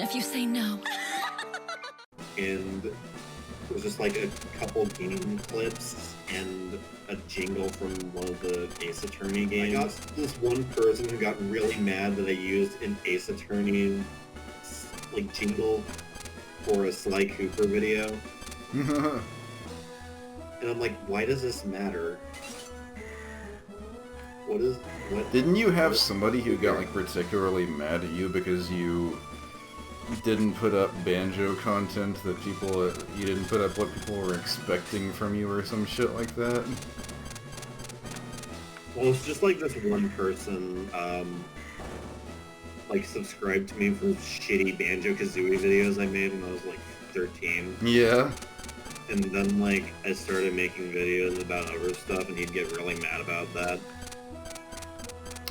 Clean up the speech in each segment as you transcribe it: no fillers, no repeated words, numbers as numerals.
if you say no. And it was just like a couple game clips and a jingle from one of the Ace Attorney games. I got this one person who got really mad that I used an Ace Attorney like jingle for a Sly Cooper video. And I'm like, why does this matter? What? Didn't you have somebody who got like particularly mad at you because you didn't put up banjo content that you didn't put up what people were expecting from you or some shit like that? Well, it's just like this one person, like subscribed to me for shitty Banjo-Kazooie videos I made when I was like 13. Yeah. And then like I started making videos about other stuff and he'd get really mad about that.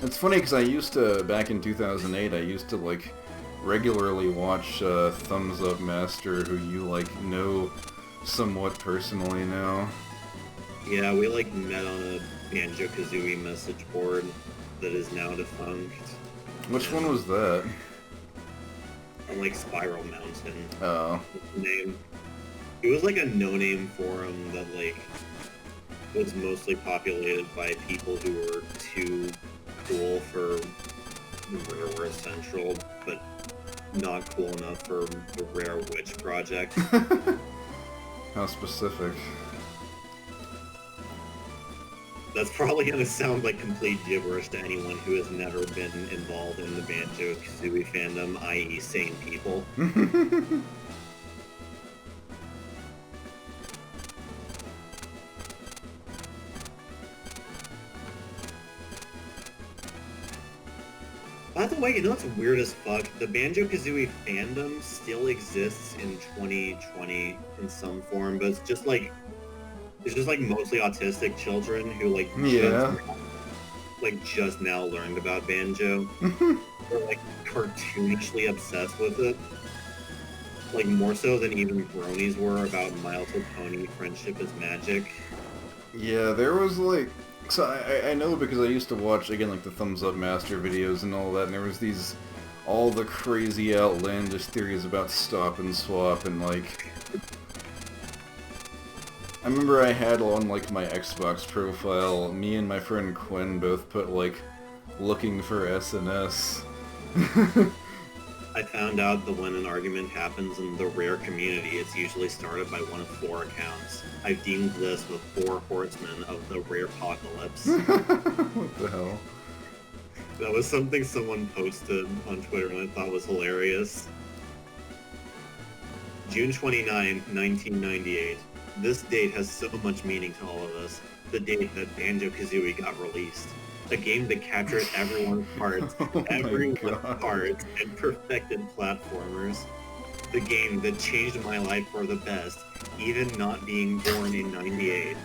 It's funny because I used to, back in 2008, I used to like regularly watch Thumbs Up Master, who you like know somewhat personally now. Yeah, we like met on a Banjo-Kazooie message board that is now defunct. Which one was that? On like Spiral Mountain. Oh. Name. It was like a no-name forum that like was mostly populated by people who were too cool for Rareware Central, but not cool enough for the Rare Witch Project. How specific. That's probably going to sound like complete gibberish to anyone who has never been involved in the Banjo-Kazooie fandom, i.e. sane people. By the way, you know what's weird as fuck? The Banjo-Kazooie fandom still exists in 2020 in some form, but it's just like mostly autistic children who like just now learned about banjo. They're like cartoonishly obsessed with it. Like more so than even bronies were about My Little Pony Friendship is Magic. Yeah, there was like... So I know because I used to watch, again, like the Thumbs Up Master videos and all that, and there was all the crazy outlandish theories about Stop and Swap, and like... I remember I had on like my Xbox profile, me and my friend Quinn both put like, looking for SNS. I found out that when an argument happens in the Rare community, it's usually started by one of 4 accounts. I've deemed this the 4 horsemen of the Rare apocalypse. What the hell? That was something someone posted on Twitter and I thought was hilarious. June 29, 1998. This date has so much meaning to all of us. The date that Banjo-Kazooie got released. A game that captured everyone's hearts, and perfected platformers. The game that changed my life for the best, even not being born in '98.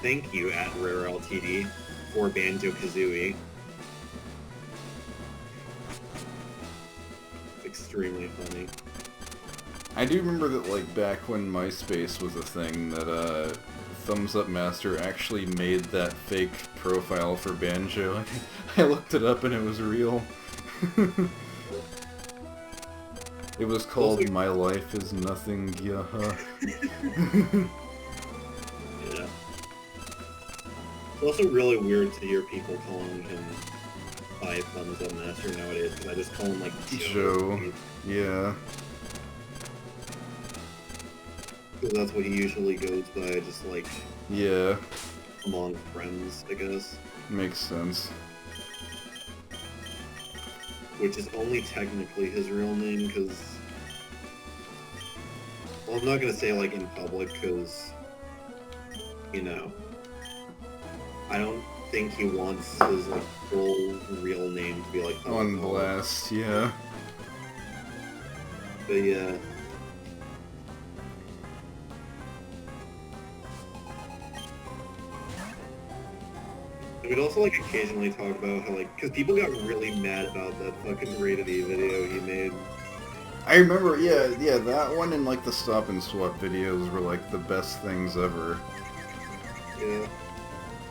Thank you, at Rare Ltd, for Banjo-Kazooie. It's extremely funny. I do remember that, like, back when MySpace was a thing, that, Thumbs Up Master actually made that fake profile for Banjo. I looked it up and it was real. It was called My Life Is Nothing, yaha. Yeah. It's also really weird to hear people calling him by Thumbs Up Master nowadays, because I just call him, like, Joe. Yeah. Because that's what he usually goes by, just like... Yeah. Among friends, I guess. Makes sense. Which is only technically his real name, because... Well, I'm not gonna say, like, in public, because... You know... I don't think he wants his, like, full real name to be, like... On blast, yeah. But yeah... We'd also, like, occasionally talk about how, like, because people got really mad about that fucking Rated E video he made. I remember, yeah, that one and, like, the Stop and Swap videos were, like, the best things ever. Yeah.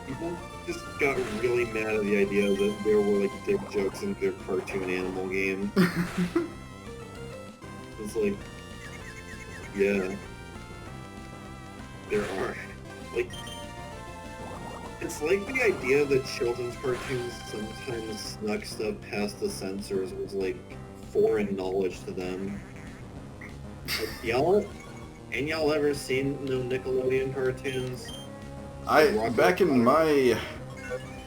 People just got really mad at the idea that there were, like, dick jokes in their cartoon animal game. It's like, yeah, there are. Like, it's like the idea that children's cartoons sometimes snuck stuff past the censors was like foreign knowledge to them. Like, y'all ever seen no Nickelodeon cartoons? Back in my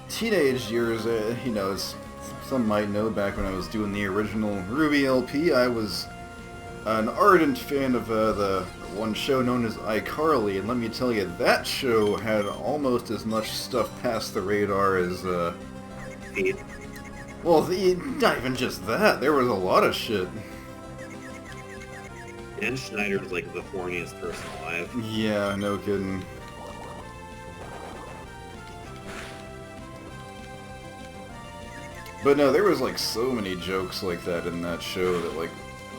teenage years, you know, as some might know, back when I was doing the original Ruby LP, I was an ardent fan of the one show known as iCarly, and let me tell you, that show had almost as much stuff past the radar as, well, not even just that, there was a lot of shit. Dan Schneider's like the horniest person alive. Yeah, no kidding. But no, there was like so many jokes like that in that show that, like,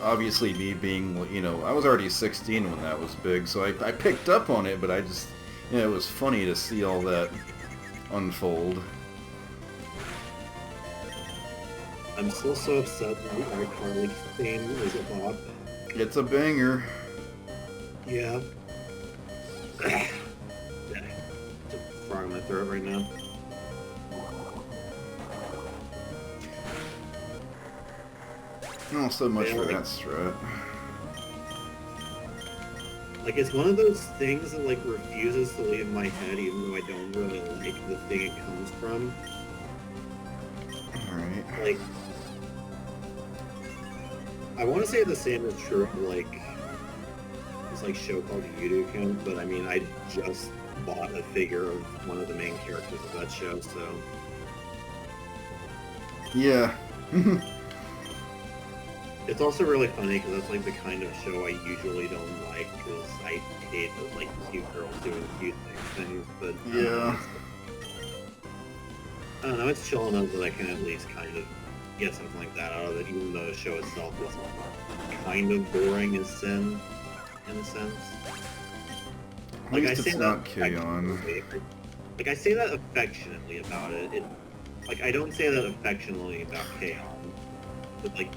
obviously me being, you know, I was already 16 when that was big, so I picked up on it, but I just, you know, it was funny to see all that unfold. I'm still so upset that the iCarly theme is a bop. It's a banger. Yeah. Frog in my throat right now. Not so much for that strut. Like, it's one of those things that, like, refuses to leave my head even though I don't really like the thing it comes from. Alright. Like, I want to say the same is true of, like, this, like, show called Yudukan, but I mean, I just bought a figure of one of the main characters of that show, so... Yeah. It's also really funny because that's like the kind of show I usually don't like because I hate the like cute girls doing cute things. But yeah, I don't know. It's chill enough that I can at least kind of get something like that out of it, even though the show itself is kind of boring as sin in a sense. Like I say that like I say that affectionately about it. Like I don't say that affectionately about K-On, but like.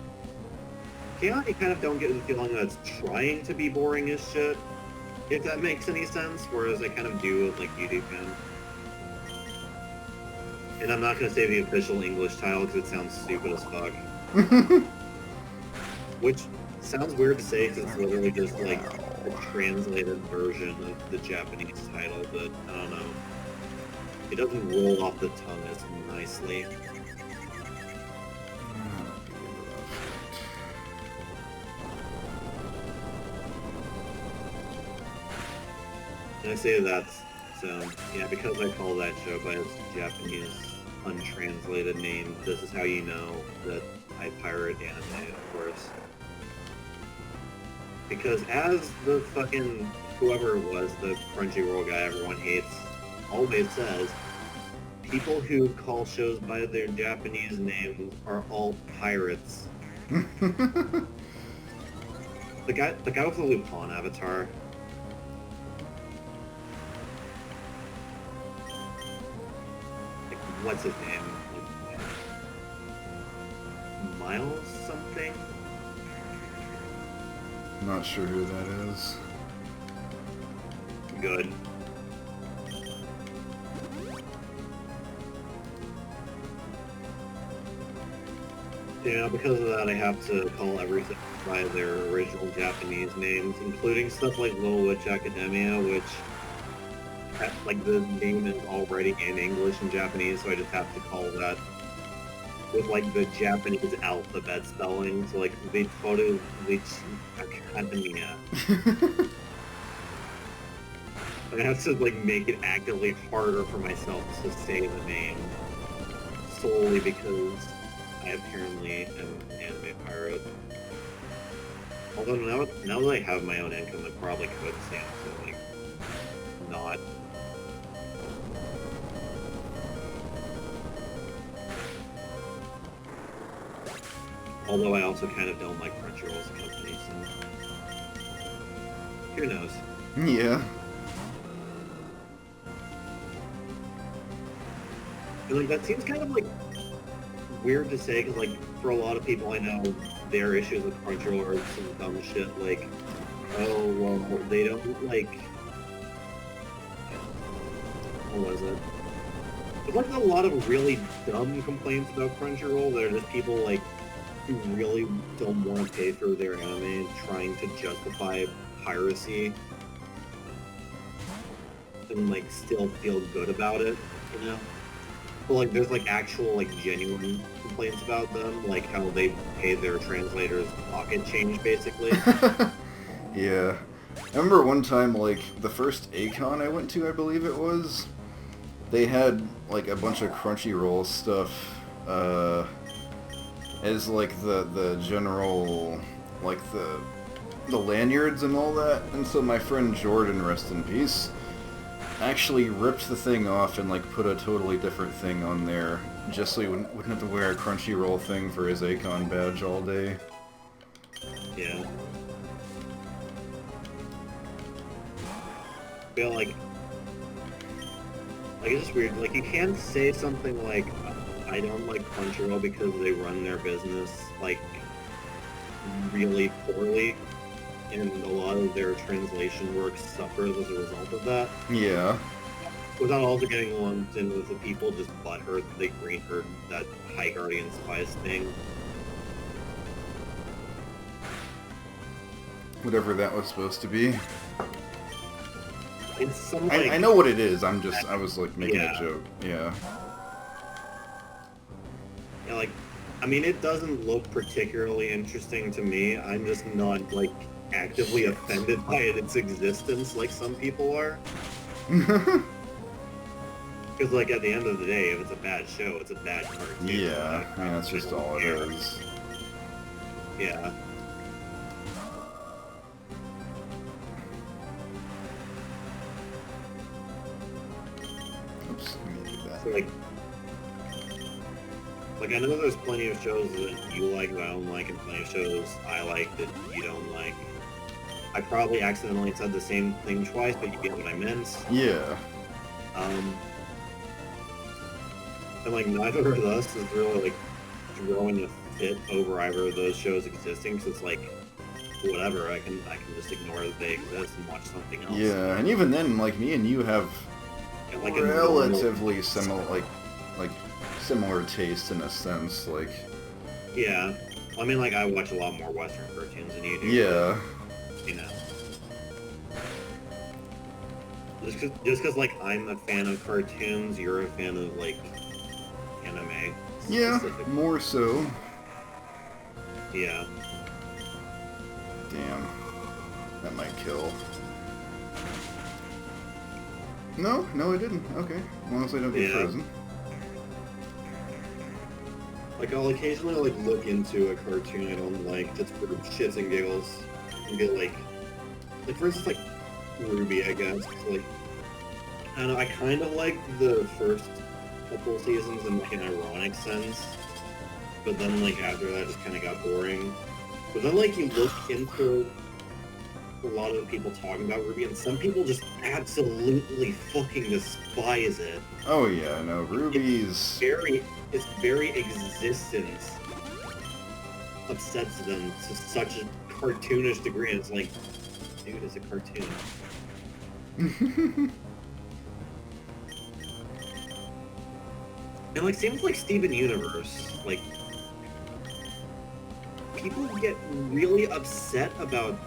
K-On, you kind of don't get the feeling that it's trying to be boring as shit, if that makes any sense, whereas I kind of do with, like, Yudukan. And I'm not going to say the official English title because it sounds stupid as fuck. Which sounds weird to say because it's literally just, like, a translated version of the Japanese title, but I don't know. It doesn't roll off the tongue as nicely. And I say that, so, yeah, because I call that show by its Japanese untranslated name, this is how you know that I pirate anime, of course. Because as the fucking, whoever it was, the Crunchyroll guy everyone hates, always says, people who call shows by their Japanese names are all pirates. The guy with the Lupin avatar. What's his name? Miles something? Not sure who that is. Good. Yeah, because of that I have to call everything by their original Japanese names, including stuff like Little Witch Academia, which like the name is already in English and Japanese, so I just have to call that with like the Japanese alphabet spelling, so like Little Witch Academia. I have to like make it actively harder for myself to say the name, solely because I apparently am an anime pirate. Although now that I have my own income, I probably could stand to like not. Although I also kind of don't like Crunchyroll as a company, so who knows? Yeah. And, like, that seems kind of like weird to say because like for a lot of people I know their issues with Crunchyroll are some dumb shit like, oh, well, they don't, like... What was it? There's like a lot of really dumb complaints about Crunchyroll that are just people, like, who really don't want to pay for their anime trying to justify piracy and, like, still feel good about it, you know? But, like, there's, like, actual, like, genuine complaints about them, like how they pay their translators pocket change, basically. Yeah. I remember one time, like, the first A-Con I went to, I believe it was, they had, like, a bunch of Crunchyroll stuff, as, like, the general, like, the lanyards and all that, and so my friend Jordan, rest in peace, actually ripped the thing off and, like, put a totally different thing on there, just so he wouldn't have to wear a Crunchyroll thing for his A-Con badge all day. Yeah. I feel like it's just weird, like, you can't say something like, I don't like Crunchyroll because they run their business, like, really poorly, and a lot of their translation work suffers as a result of that. Yeah. Without also getting lumped in with the people just butthurt that they greenheard that High Guardian Spice thing. Whatever that was supposed to be. It's some, like... I know what it is, I was, like, making Yeah. a joke. Yeah. Yeah, like, I mean, it doesn't look particularly interesting to me. I'm just not, like, actively offended by its existence like some people are. Because, like, at the end of the day, if it's a bad show, it's a bad cartoon. Yeah, I mean, that's just all it is. Yeah. Oops, let me do that. So, like, I know there's plenty of shows that you like that I don't like, and plenty of shows I like that you don't like. I probably accidentally said the same thing twice, but you get what I meant. Yeah. And, like, neither of us is really, like, throwing a fit over either of those shows existing, because it's like, whatever, I can just ignore that they exist and watch something else. Yeah, and even then, like, me and you have Yeah, like relatively similar taste in a sense, like... Yeah. I mean, like, I watch a lot more Western cartoons than you do. Yeah. You know. Just cause, like, I'm a fan of cartoons, you're a fan of, like, anime. Yeah, specifically. more so. Yeah. Damn. That might kill. No, it didn't. Okay. As long as I don't get Yeah. frozen. Like, I'll occasionally, like, look into a cartoon I don't like just for shits and giggles. And get, like, for instance, like, Ruby, I guess. 'Cause, like, I don't know, I kind of like the first couple seasons in, like, an ironic sense. But then, like, after that, it just kind of got boring. But then, like, you look into a lot of the people talking about Ruby, and some people just absolutely fucking despise it. Oh yeah, no, Ruby's... Its very existence upsets them to such a cartoonish degree, and it's like, dude, it's a cartoon. And, like, seems like Steven Universe, like, people get really upset about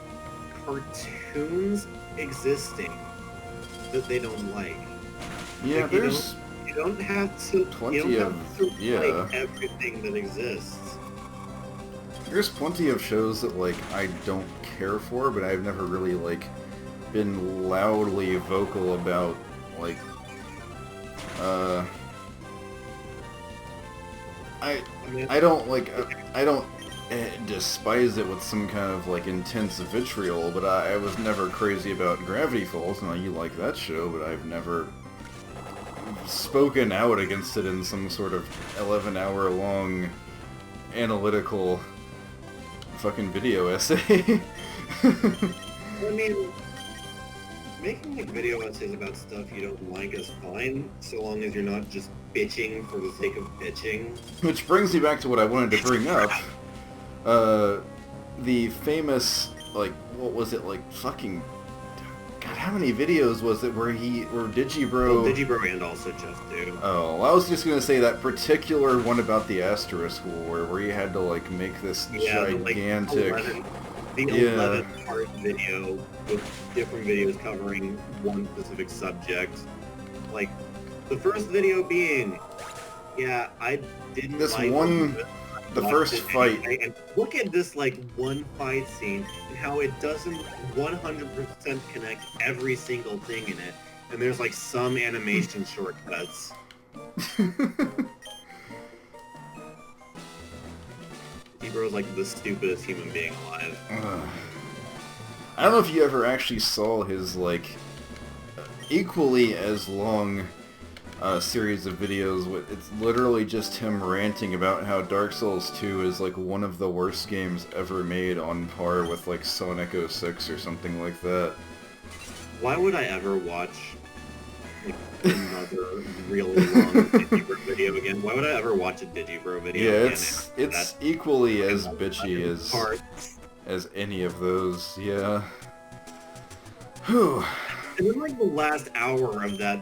cartoons existing that they don't like. Yeah, Like, there's... You don't have to. Plenty you don't of- have to yeah. like everything that exists. There's plenty of shows that, like, I don't care for, but I've never really, like, been loudly vocal about, like, I don't, like, I don't despise it with some kind of, like, intense vitriol, but I was never crazy about Gravity Falls. Now, you like that show, but I've never spoken out against it in some sort of 11-hour-long analytical fucking video essay. I mean, making, like, video essays about stuff you don't like is fine, so long as you're not just bitching for the sake of bitching. Which brings me back to what I wanted to bring up. The famous, like, what was it, like, fucking... God, how many videos was it where Digibro... Well, Digibro and also Just Do. Oh, I was just gonna say that particular one about the Asterisk War, where you had to, like, make this gigantic... The 11-part video with different videos covering one specific subject. Like, the first video being, yeah, I didn't this like one, the first fight. anyway. And look at this, like, one fight scene, and how it doesn't 100% connect every single thing in it. And there's, like, some animation shortcuts. Hebrew is like the stupidest human being alive. I don't know if you ever actually saw his, like, equally as long series of videos. It's literally just him ranting about how Dark Souls 2 is, like, one of the worst games ever made, on par with, like, Sonic 06 or something like that. Why would I ever watch, like, another really long Digibro video again? Why would I ever watch a Digibro video again? Yeah, it's equally as bitchy as any of those, yeah. Whew. And then, like, the last hour of that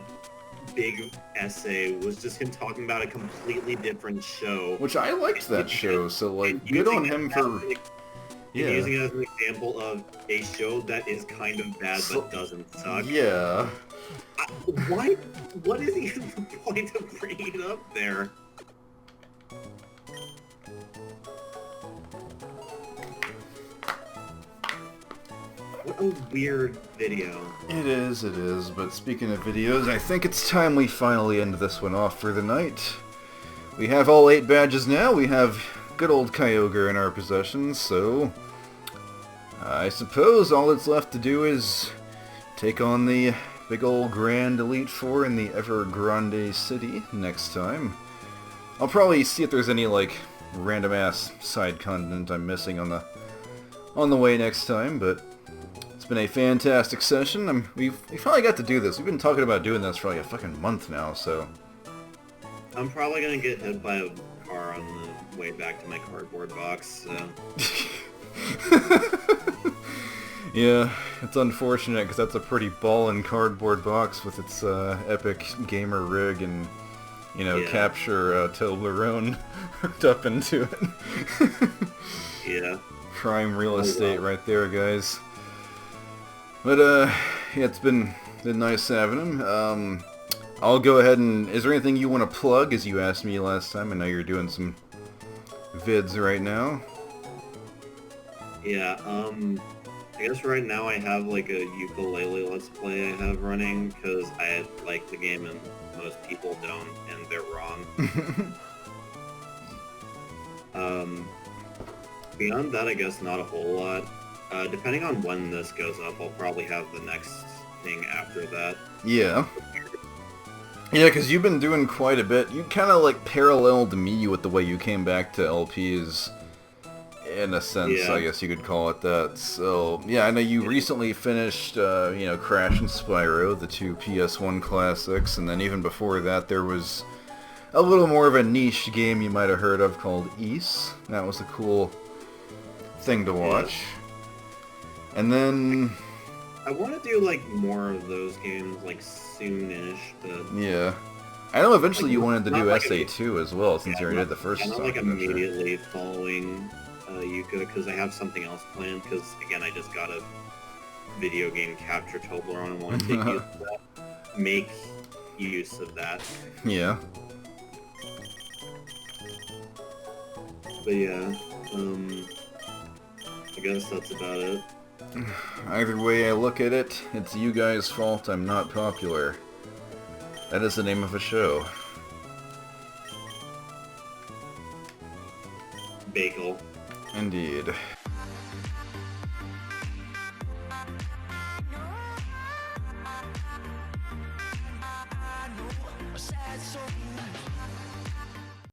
big essay was just him talking about a completely different show. Which I liked that show, so, like, good on him for... Yeah. Using it as an example of a show that is kind of bad but doesn't suck. Yeah. Why? What is even the point of bringing it up there? What a weird video. It is, but speaking of videos, I think it's time we finally end this one off for the night. We have all 8 badges now, we have good old Kyogre in our possession, so... I suppose all that's left to do is take on the big old Grand Elite Four in the Evergrande City next time. I'll probably see if there's any, like, random-ass side content I'm missing on the way next time, but it's been a fantastic session. We finally got to do this. We've been talking about doing this for like a fucking month now, so... I'm probably gonna get hit by a car on the way back to my cardboard box, so... Yeah, it's unfortunate because that's a pretty ballin' cardboard box with its epic gamer rig and, you know, yeah. capture Toblerone hooked up into it. Yeah. Prime real estate right there, guys. But yeah, it's been nice having him. I'll go ahead and... Is there anything you want to plug, as you asked me last time? I know you're doing some vids right now. Yeah, I guess right now I have, like, a ukulele Let's Play I have running, because I like the game and most people don't, and they're wrong. Beyond that, I guess not a whole lot. Depending on when this goes up, I'll probably have the next thing after that. Yeah. Yeah, because you've been doing quite a bit. You kind of, like, paralleled me with the way you came back to LPs. In a sense, yeah. I guess you could call it that. So, yeah, I know you recently finished, you know, Crash and Spyro, the 2 PS1 classics, and then even before that there was a little more of a niche game you might have heard of called Ys. That was a cool thing to watch. Yeah. And then... I want to do, like, more of those games, like, soonish, but... Yeah. I know eventually, like, you wanted to do like SA2 as well, since you already did the first time. Not, like, immediately following... Yuka, because I have something else planned, because, again, I just got a video game capture Toblerone and want to take use of that. Make use of that. Yeah. But yeah, I guess that's about it. Either way I look at it, it's you guys' fault I'm not popular. That is the name of a show. Bagel. Indeed.